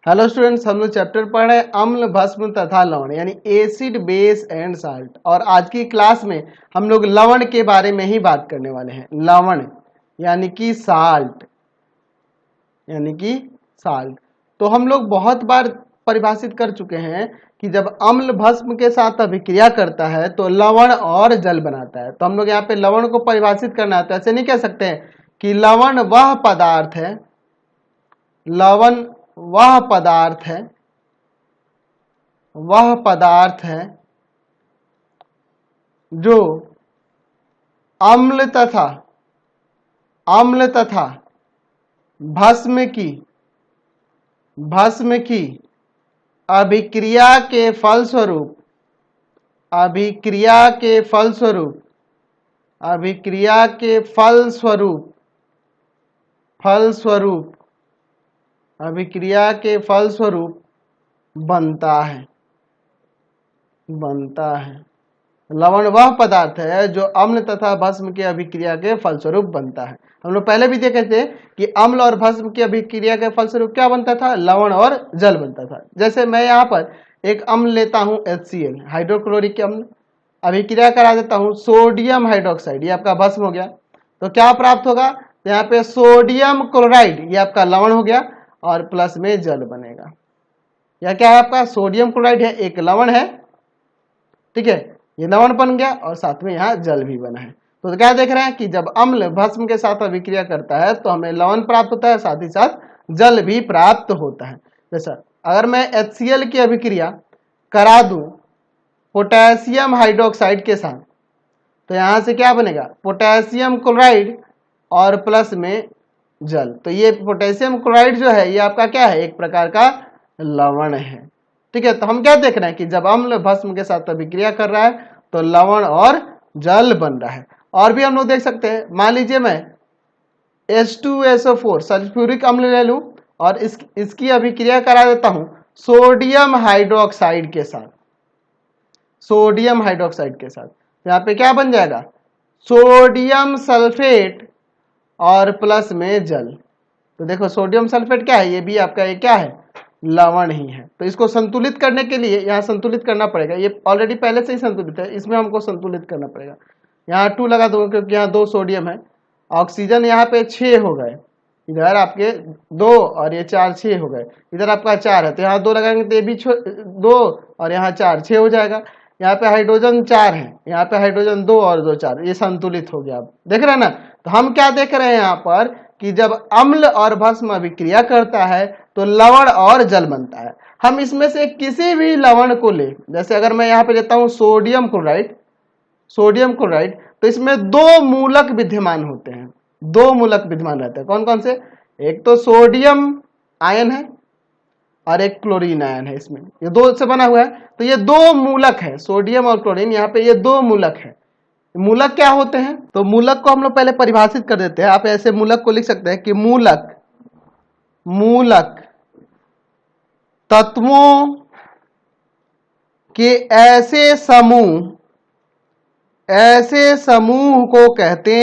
Hello students, हम लोग chapter पढ़ रहे हैं अम्ल, भस्म तथा लवण यानी एसिड, बेस एंड साल्ट। और आज की क्लास में हम लोग लवण के बारे में ही बात करने वाले हैं। लवण यानी कि साल्ट, तो हम लोग बहुत बार परिभाषित कर चुके हैं कि जब अम्ल भस्म के साथ अभिक्रिया करता है तो लवण और जल बनाता है। तो हम लोग यहाँ पे लवण को परिभाषित करना है, तो ऐसे नहीं कह सकते हैं कि लवण वह पदार्थ है, लवण वह पदार्थ है जो अम्ल तथा भस्म की अभिक्रिया के फलस्वरूप बनता है। लवण वह पदार्थ है जो अम्ल तथा भस्म की अभिक्रिया के फलस्वरूप बनता है। हम लोग पहले भी देखे थे कि अम्ल और भस्म की अभिक्रिया के फलस्वरूप क्या बनता था, लवण और जल बनता था। जैसे मैं यहाँ पर एक अम्ल लेता हूँ HCl, हाइड्रोक्लोरिक अम्ल, अभिक्रिया करा देता हूँ सोडियम हाइड्रोक्साइड, ये आपका भस्म हो गया। तो क्या प्राप्त होगा, तो यहाँ पे सोडियम क्लोराइड, ये आपका लवण हो गया और प्लस में जल बनेगा। यह क्या है, आपका सोडियम क्लोराइड है, एक लवण है, ठीक है, ये लवण बन गया और साथ में यहाँ जल भी बना है। तो क्या देख रहे हैं कि जब अम्ल भस्म के साथ अभिक्रिया करता है तो हमें लवण प्राप्त होता है, साथ ही साथ जल भी प्राप्त होता है। जैसा अगर मैं HCl की अभिक्रिया करा दूं पोटेशियम हाइड्रोक्साइड के साथ, तो यहाँ से क्या बनेगा, पोटेशियम क्लोराइड और प्लस में जल। तो ये पोटेशियम क्लोराइड जो है ये आपका क्या है, एक प्रकार का लवण है, ठीक है। तो हम क्या देख रहे हैं कि जब अम्ल भस्म के साथ अभिक्रिया कर रहा है तो लवण और जल बन रहा है। और भी हम लोग देख सकते हैं, मान लीजिए मैं H2SO4 सल्फ्यूरिक अम्ल ले लूं और इसकी अभिक्रिया करा देता हूं सोडियम हाइड्रोक्साइड के साथ, यहाँ पे क्या बन जाएगा, सोडियम सल्फेट और प्लस में जल। तो देखो सोडियम सल्फेट क्या है, ये भी आपका ये क्या है, लवण ही है। तो इसको संतुलित करने के लिए यहाँ संतुलित करना पड़ेगा, ये ऑलरेडी पहले से ही संतुलित है, इसमें हमको संतुलित करना पड़ेगा। यहाँ 2 लगा दूंगा क्योंकि यहाँ 2 सोडियम है, ऑक्सीजन यहाँ पे 6 हो गए, इधर आपके 2 और ये 4, 6 हो गए, इधर आपका 4 है तो यहाँ 2 लगाएंगे तो ये भी 2 और यहाँ 4, 6 हो जाएगा। यहाँ पे हाइड्रोजन 4 है, यहाँ पे हाइड्रोजन 2 और 2 4, ये संतुलित हो गया। आप देख रहे हैं ना। तो हम क्या देख रहे हैं यहाँ पर कि जब अम्ल और भस्म अभिक्रिया करता है तो लवण और जल बनता है। हम इसमें से किसी भी लवण को ले, जैसे अगर मैं यहाँ पे लेता हूँ सोडियम क्लोराइड, तो इसमें 2 मूलक विद्यमान होते हैं, 2 मूलक विद्यमान रहते हैं। कौन कौन से, एक तो सोडियम आयन है और एक क्लोरीन आयन है, इसमें ये 2 से बना हुआ है। तो ये 2 मूलक है, सोडियम और क्लोरीन, यहाँ पे ये 2 मूलक है। मूलक क्या होते हैं, तो मूलक को हम लोग पहले परिभाषित कर देते हैं। आप ऐसे मूलक को लिख सकते हैं कि मूलक तत्वों के ऐसे समूह को कहते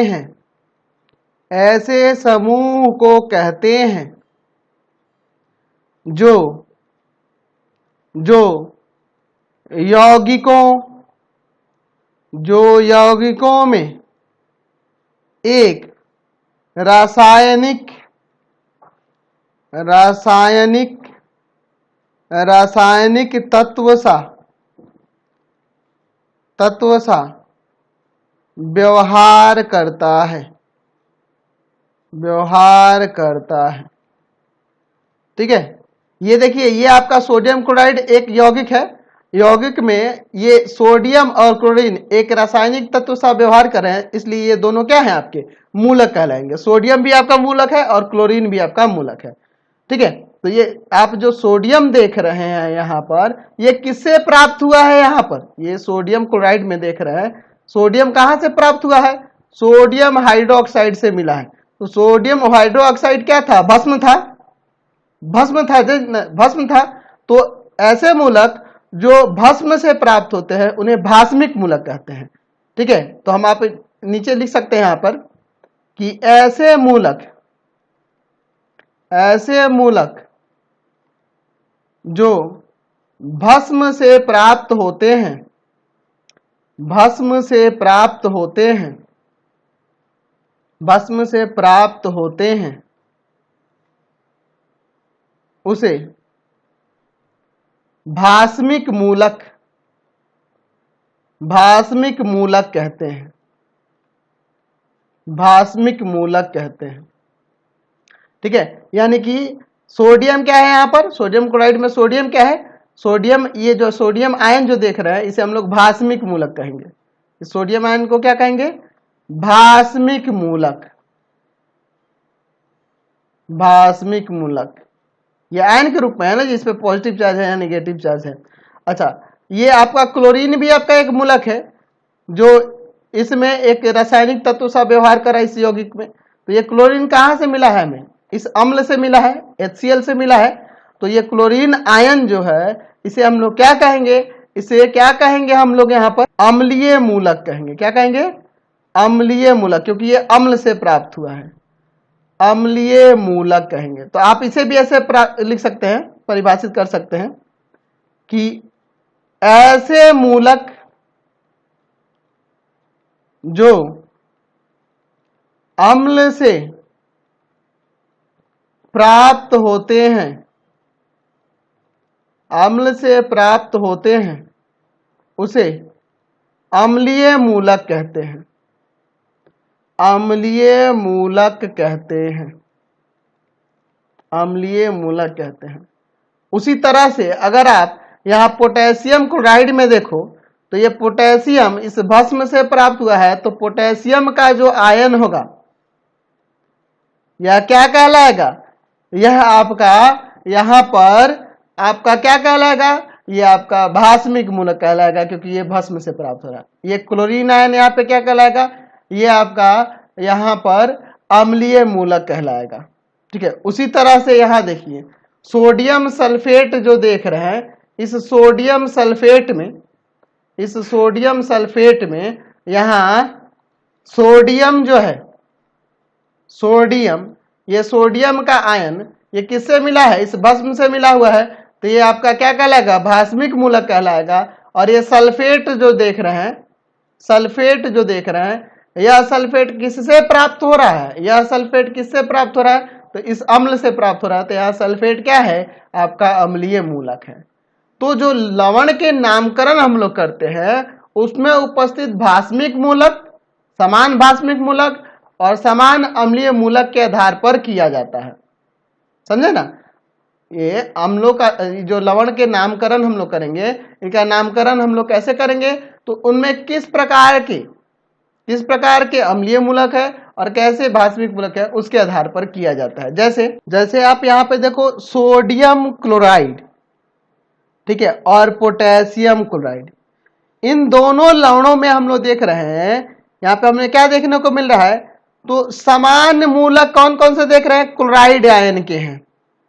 हैं जो यौगिकों में एक रासायनिक तत्व सा व्यवहार करता है, ठीक है। ये देखिए, ये आपका सोडियम क्लोराइड एक यौगिक है, यौगिक में ये सोडियम और क्लोरीन एक रासायनिक तत्व सा व्यवहार कर रहे हैं, इसलिए ये दोनों क्या है, आपके मूलक कहलाएंगे। सोडियम भी आपका मूलक है और क्लोरीन भी आपका मूलक है, ठीक है। तो ये आप जो सोडियम देख रहे हैं यहाँ पर, ये किससे प्राप्त हुआ है, यहाँ पर ये सोडियम क्लोराइड में देख रहे हैं, सोडियम कहाँ से प्राप्त हुआ है, सोडियम हाइड्रोक्साइड से मिला है। तो सोडियम हाइड्रोक्साइड क्या था, भस्म था। तो ऐसे मूलक जो भस्म से प्राप्त होते हैं उन्हें भास्मिक मूलक कहते हैं, ठीक है। तो हम आप नीचे लिख सकते हैं यहाँ पर कि ऐसे मूलक जो भस्म से प्राप्त होते हैं, भस्म से प्राप्त होते हैं, भस्म से प्राप्त होते हैं, उसे भास्मिक मूलक, भास्मिक मूलक कहते हैं, भास्मिक मूलक कहते हैं। ठीक है, यानी कि सोडियम क्या है यहां पर, सोडियम क्लोराइड में सोडियम क्या है, सोडियम, ये जो सोडियम आयन जो देख रहे हैं इसे हम लोग भास्मिक मूलक कहेंगे। इस सोडियम आयन को क्या कहेंगे, भास्मिक मूलक, भास्मिक मूलक। ये आयन के रूप में है ना, जिसपे पॉजिटिव चार्ज है या नेगेटिव चार्ज है। अच्छा, ये आपका क्लोरीन भी आपका एक मूलक है, जो इसमें एक रासायनिक तत्व सा व्यवहार करा इस यौगिक में। तो ये क्लोरीन कहां से मिला है हमें, इस अम्ल से मिला है, HCl से मिला है। तो ये क्लोरीन आयन जो है इसे हम लोग क्या कहेंगे, इसे क्या कहेंगे हम लोग यहाँ पर अम्लीय मूलक कहेंगे। क्या कहेंगे, अम्लीय मूलक, क्योंकि ये अम्ल से प्राप्त हुआ है, अम्लीय मूलक कहेंगे। तो आप इसे भी ऐसे लिख सकते हैं, परिभाषित कर सकते हैं कि ऐसे मूलक जो अम्ल से प्राप्त होते हैं, अम्ल से प्राप्त होते हैं, उसे अम्लीय मूलक कहते हैं, अम्लीय मूलक कहते हैं, अम्लीय मूलक कहते हैं। उसी तरह से अगर आप यहां पोटेशियम क्लोराइड में देखो तो ये पोटेशियम इस भस्म से प्राप्त हुआ है, तो पोटेशियम का जो आयन होगा यह क्या कहलाएगा, यह आपका यहां पर आपका क्या कहलाएगा, ये आपका भास्मिक मूलक कहलाएगा, क्योंकि ये भस्म से प्राप्त हो रहा है। ये क्लोरीन आयन यहाँ पे क्या कहलाएगा, ये आपका यहां पर अम्लीय मूलक कहलाएगा। ठीक है, उसी तरह से यहां देखिए सोडियम सल्फेट जो देख रहे हैं, इस सोडियम सल्फेट में, इस सोडियम सल्फेट में यहां सोडियम जो है, सोडियम, ये सोडियम का आयन ये किससे मिला है, इस भस्म से मिला हुआ है। तो ये आपका क्या कहलाएगा, भास्मिक मूलक कहलाएगा। और ये सल्फेट जो देख रहे हैं, सल्फेट जो देख रहे हैं, यह सल्फेट किससे प्राप्त हो रहा है, यह सल्फेट किससे प्राप्त हो रहा है, तो इस अम्ल से प्राप्त हो रहा है। तो यह सल्फेट क्या है, आपका अम्लीय मूलक है। तो जो लवण के नामकरण हम लोग करते हैं उसमें उपस्थित भास्मिक मूलक, समान भास्मिक मूलक और समान अम्लीय मूलक के आधार पर किया जाता है, समझे ना। ये अम्लों का जो लवण के नामकरण हम लोग करेंगे, इनका नामकरण हम लोग कैसे करेंगे, तो उनमें किस प्रकार के अम्लीय मूलक है और कैसे भास्मिक मूलक है उसके आधार पर किया जाता है। जैसे आप यहाँ पे देखो सोडियम क्लोराइड, ठीक है, और पोटेशियम क्लोराइड, इन दोनों लवणों में हम लोग देख रहे हैं, यहाँ पे हमें क्या देखने को मिल रहा है, तो समान मूलक कौन कौन से देख रहे हैं, क्लोराइड आयन के हैं।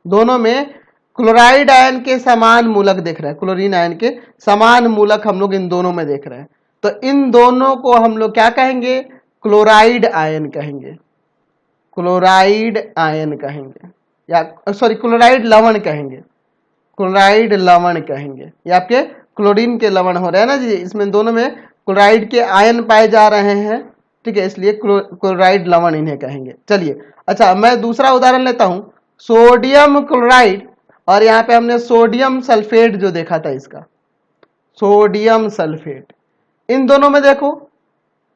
दोनों में क्लोराइड आयन के समान मूलक देख रहे हैं, क्लोरीन आयन के समान मूलक हम लोग इन दोनों में देख रहे हैं। तो इन दोनों को हम लोग क्या कहेंगे, क्लोराइड आयन कहेंगे, क्लोराइड आयन कहेंगे, या सॉरी क्लोराइड लवण कहेंगे, क्लोराइड लवण कहेंगे। ये आपके क्लोरीन के लवण हो रहे हैं ना जी, इसमें दोनों में क्लोराइड के आयन पाए जा रहे हैं, ठीक है, इसलिए क्लोराइड लवण इन्हें कहेंगे। चलिए, अच्छा मैं दूसरा उदाहरण लेता हूं, सोडियम क्लोराइड और यहाँ पे हमने सोडियम सल्फेट जो देखा था, इसका सोडियम सल्फेट, इन दोनों में देखो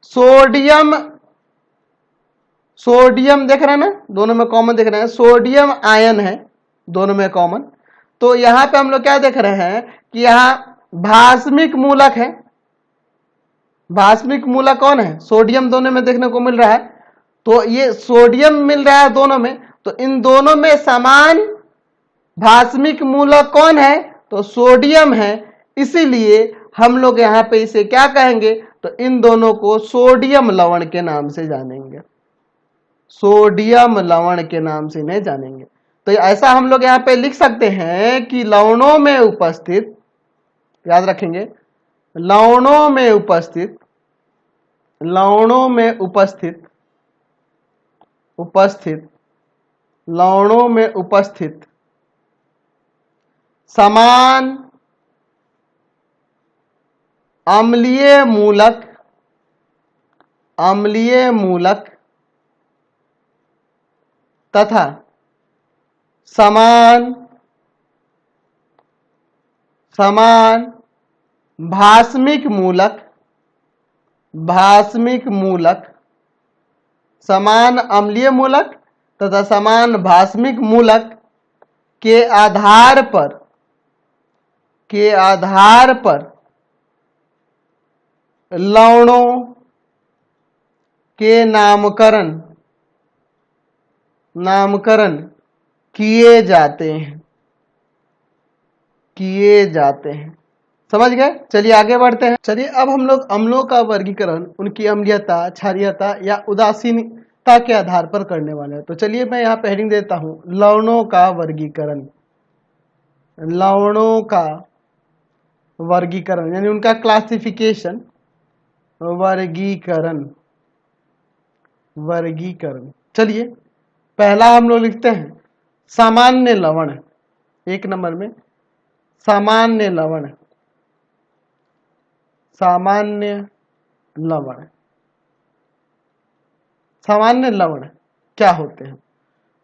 सोडियम, सोडियम देख रहे हैं ना, दोनों में कॉमन देख रहे हैं, सोडियम आयन है दोनों में कॉमन। तो यहां पे हम लोग क्या देख रहे हैं कि यहां भास्मिक मूलक है, भास्मिक मूलक कौन है, सोडियम दोनों में देखने को मिल रहा है। तो ये सोडियम मिल रहा है दोनों में, तो इन दोनों में समान भास्मिक मूलक कौन है, तो सोडियम है। इसीलिए हम लोग यहाँ पे इसे क्या कहेंगे, तो इन दोनों को सोडियम लवण के नाम से जानेंगे, सोडियम लवण के नाम से इन्हें जानेंगे। तो ऐसा हम लोग यहाँ पे लिख सकते हैं कि लवणों में उपस्थित, याद रखेंगे, लवणों में उपस्थित, लवणों में उपस्थित, लवणों में उपस्थित समान अम्लीय मूलक तथा समान भास्मिक मूलक, समान अम्लीय मूलक तथा समान भास्मिक मूलक के आधार पर लवणों के नामकरण किए जाते हैं। समझ गए? चलिए आगे बढ़ते हैं। चलिए अब हम लोग अम्लों का वर्गीकरण उनकी अम्लीयता, क्षारीयता या उदासीनता के आधार पर करने वाले हैं। तो चलिए मैं यहाँ पे हेडिंग देता हूँ, लवणों का वर्गीकरण यानी उनका क्लासिफिकेशन, वर्गीकरण। चलिए पहला हम लोग लिखते हैं सामान्य लवण। एक नंबर में सामान्य लवण क्या होते हैं?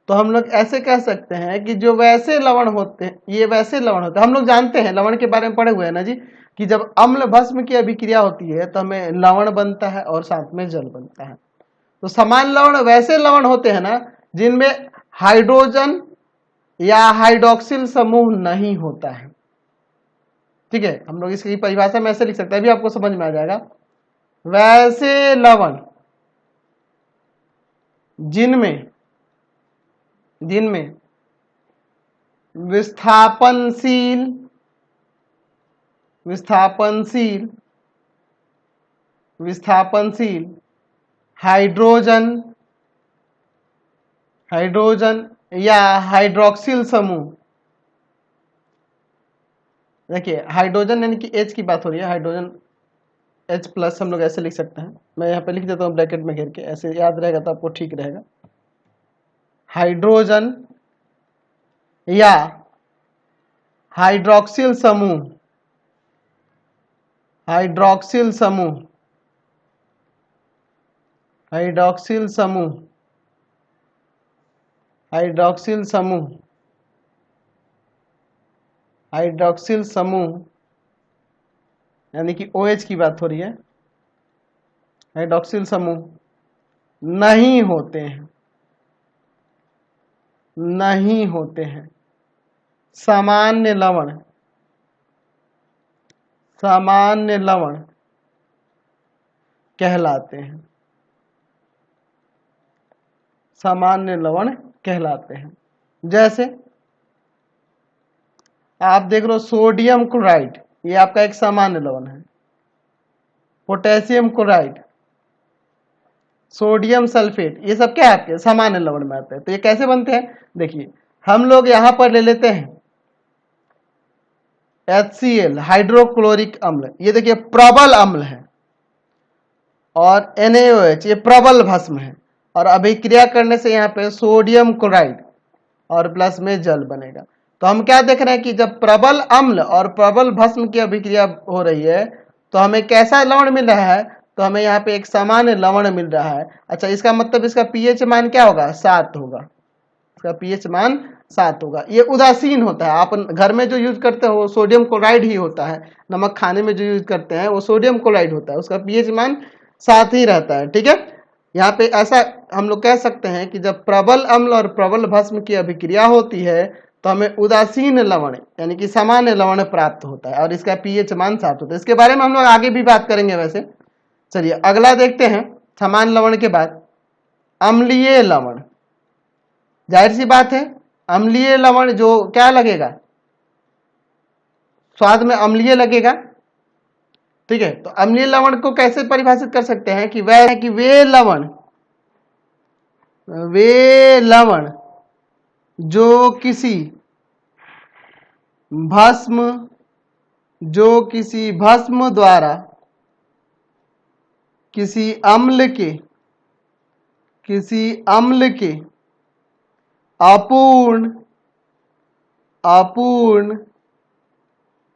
तो हम लोग ऐसे कह सकते हैं कि जो वैसे लवण होते हैं, ये वैसे लवण होते हैं। हम लोग जानते हैं, लवण के बारे में पढ़े हुए हैं ना जी, कि जब अम्ल भस्म की अभिक्रिया होती है तो हमें लवण बनता है और साथ में जल बनता है। तो समान लवण वैसे लवण होते हैं ना जिनमें हाइड्रोजन या हाइड्रोक्सिल समूह नहीं होता है। ठीक है, हम लोग इसकी परिभाषा में ऐसे लिख सकते हैं, अभी आपको समझ में आ जाएगा। वैसे लवण जिनमें विस्थापनशील हाइड्रोजन या हाइड्रोक्सिल समूह, देखिए हाइड्रोजन यानी कि H की बात हो रही है, हाइड्रोजन H+ हम लोग ऐसे लिख सकते हैं। मैं यहाँ पे लिख देता हूँ ब्रैकेट में घेर के, ऐसे याद रहेगा तो आपको ठीक रहेगा। हाइड्रोजन या हाइड्रोक्सिल समूह यानी कि OH की बात हो रही है, हाइड्रोक्सिल समूह नहीं होते हैं। सामान्य लवण कहलाते हैं। जैसे आप देख लो सोडियम क्लोराइड, ये आपका एक सामान्य लवण है। पोटेशियम क्लोराइड, सोडियम सल्फेट, ये सब क्या है आपके सामान्य लवण में आते हैं। तो ये कैसे बनते हैं? देखिए हम लोग यहां पर ले लेते हैं HCl, हाइड्रोक्लोरिक अम्ल, ये देखिए प्रबल अम्ल है, और NaOH ये प्रबल भस्म है, और अभिक्रिया करने से यहाँ पे सोडियम क्लोराइड और प्लस में जल बनेगा। तो हम क्या देख रहे हैं कि जब प्रबल अम्ल और प्रबल भस्म की अभिक्रिया हो रही है तो हमें कैसा लवण मिल रहा है? तो हमें यहाँ पे एक सामान्य लवण मिल रहा है। अच्छा, इसका मतलब इसका pH मान क्या होगा? 7 होगा। इसका pH मान 7 होगा। ये उदासीन होता है। आप घर में जो यूज करते हो सोडियम क्लोराइड ही होता है। नमक खाने में जो यूज करते हैं वो सोडियम क्लोराइड होता है, उसका pH मान 7 ही रहता है। ठीक है, यहाँ पे ऐसा हम लोग कह सकते हैं कि जब प्रबल अम्ल और प्रबल भस्म की अभिक्रिया होती है तो हमें उदासीन लवण यानी कि सामान्य लवण प्राप्त होता है, और इसका pH मान 7 होता है। इसके बारे में हम लोग आगे भी बात करेंगे वैसे। चलिए अगला देखते हैं। समान लवण के बाद अम्लीय लवण। जाहिर सी बात है, अम्लीय लवण जो क्या लगेगा? स्वाद में अम्लीय लगेगा। ठीक है, तो अम्लीय लवण को कैसे परिभाषित कर सकते हैं कि वे लवण जो किसी भस्म द्वारा किसी अम्ल के अपूर्ण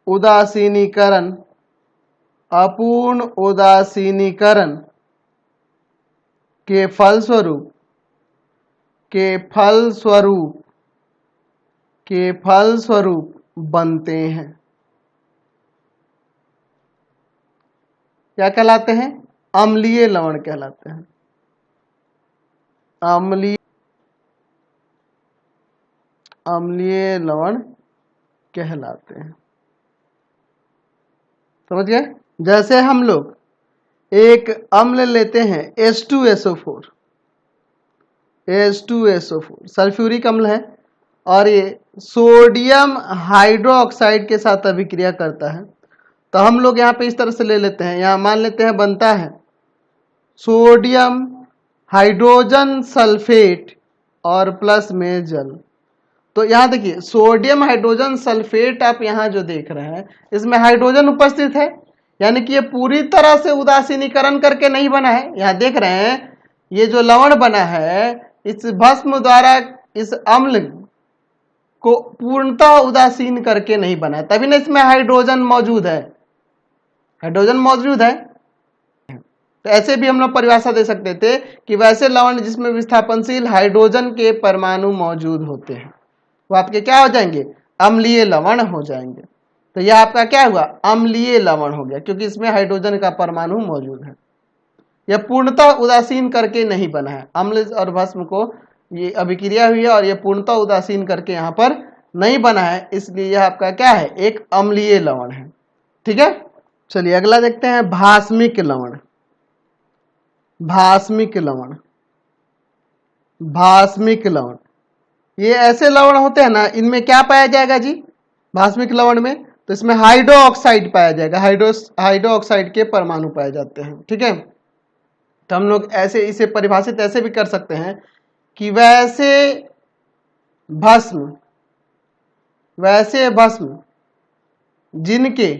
उदासीनीकरण, अपूर्ण उदासीनीकरण के फलस्वरूप बनते हैं। क्या कहलाते हैं? अम्लीय लवण कहलाते हैं। अम्लीय लवण कहलाते हैं। समझ गए? जैसे हम लोग एक अम्ल लेते हैं H2SO4, सल्फ्यूरिक अम्ल है, और ये सोडियम हाइड्रोक्साइड के साथ अभिक्रिया करता है। तो हम लोग यहाँ पे इस तरह से ले लेते हैं, यहाँ मान लेते हैं बनता है सोडियम हाइड्रोजन सल्फेट और प्लस में जल। तो यहाँ देखिए सोडियम हाइड्रोजन सल्फेट आप यहाँ जो देख रहे हैं इसमें हाइड्रोजन उपस्थित है, यानी कि ये पूरी तरह से उदासीनीकरण करके नहीं बना है। यहाँ देख रहे हैं ये जो लवण बना है इस भस्म द्वारा इस अम्ल को पूर्णतः उदासीन करके नहीं बना है, तभी ना इसमें हाइड्रोजन मौजूद है। तो ऐसे भी हम लोग परिभाषा दे सकते थे कि वैसे लवण जिसमें विस्थापनशील हाइड्रोजन के परमाणु मौजूद होते हैं वो आपके क्या हो जाएंगे? अम्लीय लवण हो जाएंगे। तो यह आपका क्या हुआ? अम्लीय लवण हो गया, क्योंकि इसमें हाइड्रोजन का परमाणु मौजूद है। यह पूर्णतः उदासीन करके नहीं बना है। अम्ल और भस्म को ये अभिक्रिया हुई है और यह पूर्णतः उदासीन करके यहाँ पर नहीं बना है, इसलिए यह आपका क्या है? एक अम्लीय लवण है। ठीक है, चलिए अगला देखते हैं भास्मिक लवण। भास्मिक लवण ये ऐसे लवण होते हैं ना, इनमें क्या पाया जाएगा जी? भास्मिक लवण में तो इसमें हाइड्रो ऑक्साइड पाया जाएगा, हाइड्रो ऑक्साइड के परमाणु पाए जाते हैं। ठीक है, तो हम लोग ऐसे इसे परिभाषित ऐसे भी कर सकते हैं कि वैसे भस्म जिनके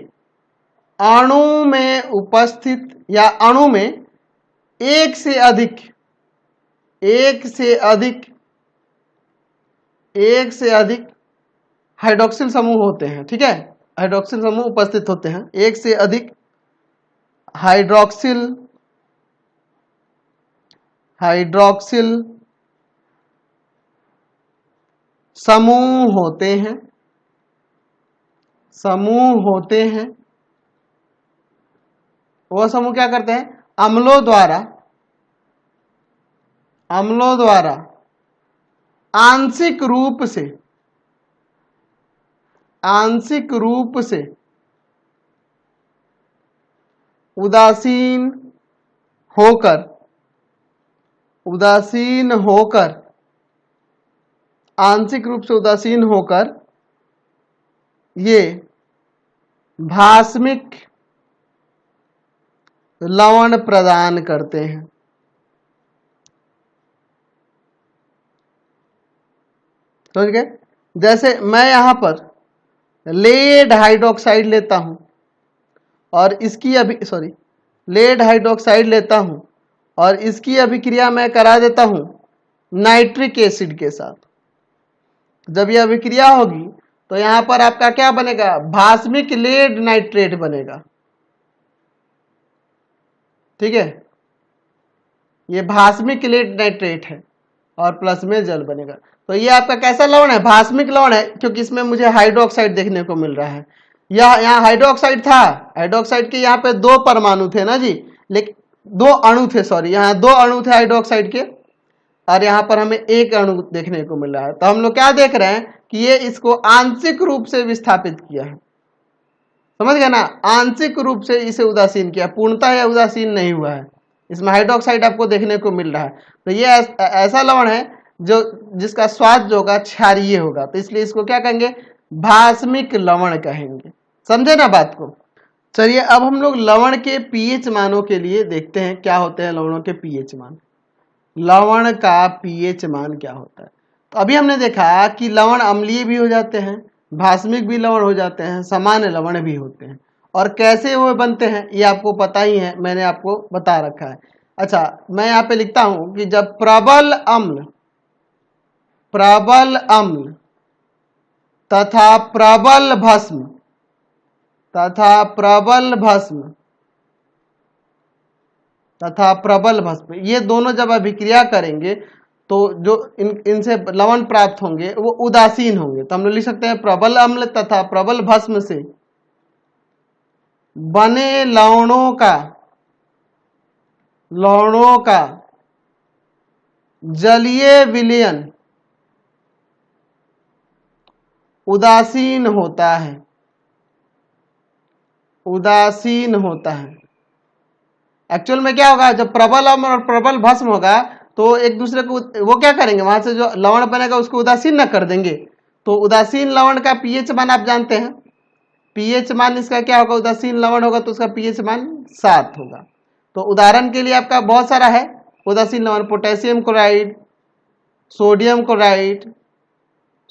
अणु में उपस्थित या अणु में एक से अधिक हाइड्रोक्सिल समूह होते हैं। ठीक है, हाइड्रोक्सिल समूह उपस्थित होते हैं, एक से अधिक हाइड्रोक्सिल समूह होते हैं। वो समूह क्या करते हैं? अम्लों द्वारा आंशिक रूप से उदासीन होकर ये भास्मिक लवण प्रदान करते हैं। समझ गए? जैसे मैं यहां पर लेड हाइड्रोक्साइड लेता हूं और इसकी अभिक्रिया मैं करा देता हूं नाइट्रिक एसिड के साथ। जब यह अभिक्रिया होगी तो यहां पर आपका क्या बनेगा? भास्मिक लेड नाइट्रेट बनेगा। ठीक है, ये भास्मिक लेड नाइट्रेट है और प्लस में जल बनेगा। तो ये आपका कैसा लवण है? भास्मिक लवण है, क्योंकि इसमें मुझे हाइड्रोक्साइड देखने को मिल रहा है। यहाँ हाइड्रोक्साइड था, हाइड्रोक्साइड के यहाँ पे दो परमाणु थे ना जी, लेकिन दो अणु थे, यहाँ दो अणु थे हाइड्रोक्साइड के, और यहाँ पर हमें एक अणु देखने को मिल रहा है। तो हम लोग क्या देख रहे हैं कि ये इसको आंशिक रूप से विस्थापित किया है। समझ गए ना? आंशिक रूप से इसे उदासीन किया, पूर्णतः यह उदासीन नहीं हुआ है। इसमें हाइड्रोक्साइड आपको देखने को मिल रहा है। तो ये ऐसा लवण है जिसका स्वाद जो होगा क्षारीय होगा, तो इसलिए इसको क्या कहेंगे? भास्मिक लवण कहेंगे। समझे ना बात को? चलिए अब हम लोग लवण के पीएच मानों के लिए देखते हैं क्या होते हैं लवणों के पीएच मान। लवण का पीएच मान क्या होता है? तो अभी हमने देखा कि लवण अम्लीय भी हो जाते हैं, भास्मिक भी लवण हो जाते हैं, सामान्य लवण भी होते हैं, और कैसे वो बनते हैं ये आपको पता ही है, मैंने आपको बता रखा है। अच्छा, मैं यहाँ पे लिखता हूं कि जब प्रबल अम्ल तथा प्रबल भस्म तथा प्रबल भस्म तथा प्रबल भस्म, ये दोनों जब अभिक्रिया करेंगे तो जो इनसे लवण प्राप्त होंगे वो उदासीन होंगे। तो हम लोग लिख सकते हैं प्रबल अम्ल तथा प्रबल भस्म से बने लवणों का जलीय विलयन उदासीन होता है। एक्चुअल में क्या होगा, जब प्रबल अम्ल और प्रबल भस्म होगा तो एक दूसरे को वो क्या करेंगे, वहां से जो लवण बनेगा उसको उदासीन न कर देंगे। तो उदासीन लवण का पीएच मान आप जानते हैं, पीएच मान इसका क्या होगा, उदासीन लवण होगा तो उसका पीएच मान 7 होगा। तो उदाहरण के लिए आपका बहुत सारा है उदासीन लवण, potassium chloride, sodium chloride,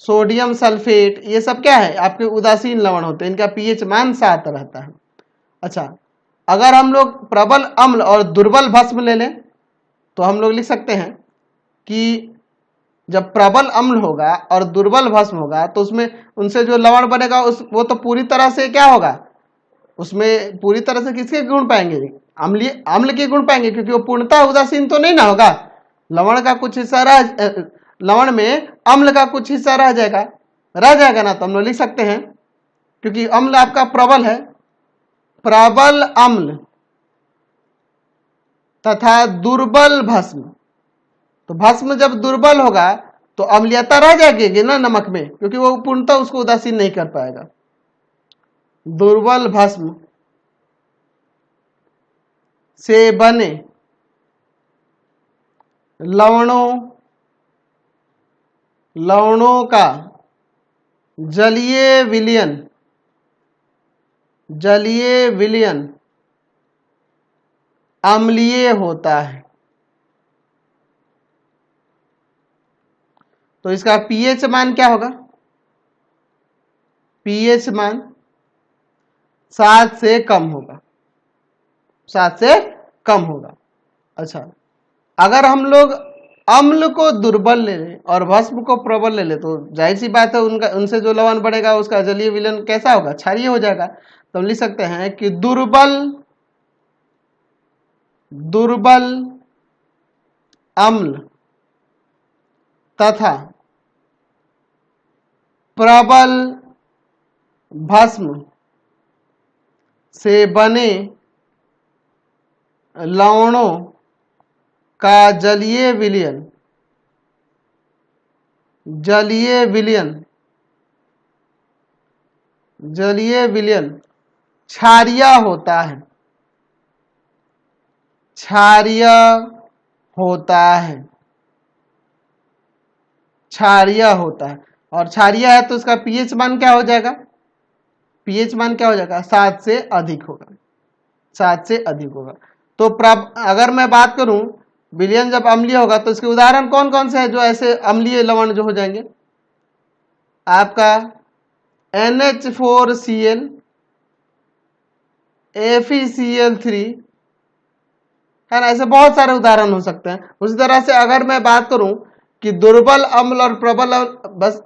sodium sulphate, ये सब क्या है आपके उदासीन लवण होते हैं, इनका पीएच मान 7 रहता है। अच्छा, अगर हम लोग प्रबल अम्ल और दुर्बल भस्म ले लें तो हम लोग लिख सकते हैं कि जब प्रबल अम्ल होगा और दुर्बल भस्म होगा तो उसमें उनसे जो लवण बनेगा वो तो पूरी तरह से क्या होगा, उसमें पूरी तरह से किसके गुण पाएंगे, अम्ल के गुण पाएंगे, क्योंकि वो पूर्णतः उदासीन तो नहीं ना होगा। लवण का कुछ हिस्सा लवण में अम्ल का कुछ हिस्सा रह जाएगा ना। तो हम लोग लिख सकते हैं, क्योंकि अम्ल आपका प्रबल है, प्रबल अम्ल तथा दुर्बल भस्म। तो भस्म जब दुर्बल होगा तो अम्लीयता रह जाएगी ना नमक में, क्योंकि वो पूर्णतः उसको उदासीन नहीं कर पाएगा। दुर्बल भस्म से बने लवणों का जलीय विलयन अम्लीय होता है। तो इसका पीएच मान क्या होगा, पीएच मान 7 से कम होगा, 7 से कम होगा। अच्छा, अगर हम लोग अम्ल को दुर्बल ले लें और भस्म को प्रबल ले लें तो जाहिर सी बात है उनसे जो लवण बढ़ेगा उसका जलीय विलयन कैसा होगा, क्षारीय हो जाएगा। तो हम लिख सकते हैं कि दुर्बल अम्ल तथा प्रबल भस्म से बने लवणों का जलीय विलयन क्षारीय होता है, क्षारीय होता है। और क्षारीय है तो उसका पीएच मान क्या हो जाएगा, पीएच मान क्या हो जाएगा, 7 से अधिक होगा, 7 से अधिक होगा। तो अगर मैं बात करूं विलयन जब अम्लीय होगा तो इसके उदाहरण कौन कौन से हैं जो ऐसे अम्लीय लवण जो हो जाएंगे, आपका NH4Cl, FeCl3 है ना, ऐसे बहुत सारे उदाहरण हो सकते हैं। उसी तरह से अगर मैं बात करूं कि दुर्बल अम्ल और प्रबल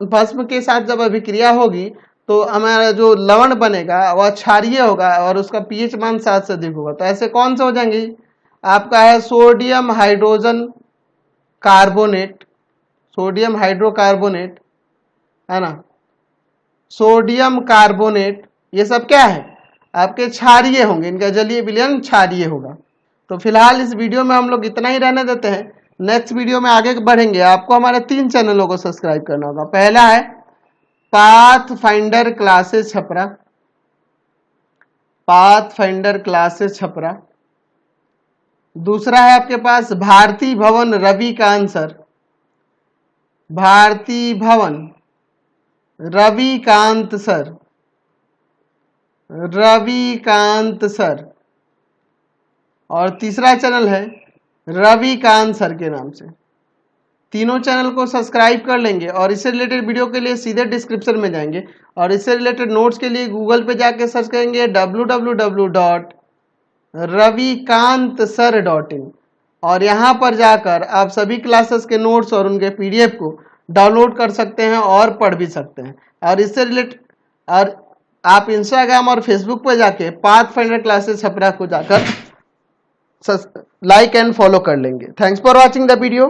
भस्म के साथ जब अभिक्रिया होगी तो हमारा जो लवण बनेगा वह क्षारीय होगा और उसका पीएच मान 7 से अधिक होगा। तो ऐसे कौन से हो जाएंगे, आपका है सोडियम हाइड्रोकार्बोनेट है ना, सोडियम कार्बोनेट, ये सब क्या है आपके क्षारीय होंगे, इनका जलीय विलयन क्षारीय होगा। तो फिलहाल इस वीडियो में हम लोग इतना ही रहने देते हैं, नेक्स्ट वीडियो में आगे बढ़ेंगे। आपको हमारे 3 चैनलों को सब्सक्राइब करना होगा। पहला है पाथफाइंडर क्लासेस छपरा, दूसरा है आपके पास भारती भवन रविकांत सर, और तीसरा चैनल है रविकांत सर के नाम से। तीनों चैनल को सब्सक्राइब कर लेंगे और इससे रिलेटेड वीडियो के लिए सीधे डिस्क्रिप्शन में जाएंगे और इससे रिलेटेड नोट्स के लिए गूगल पे जाके सर्च करेंगे www.ravikantsir.in और यहाँ पर जाकर आप सभी क्लासेस के नोट्स और उनके PDF को डाउनलोड कर सकते हैं और पढ़ भी सकते हैं। और इससे रिलेटेड और आप इंस्टाग्राम और फेसबुक पे जाके पाथफाइंडर क्लासेस छपरा को जाकर लाइक एंड फॉलो कर लेंगे। Thanks for watching the video.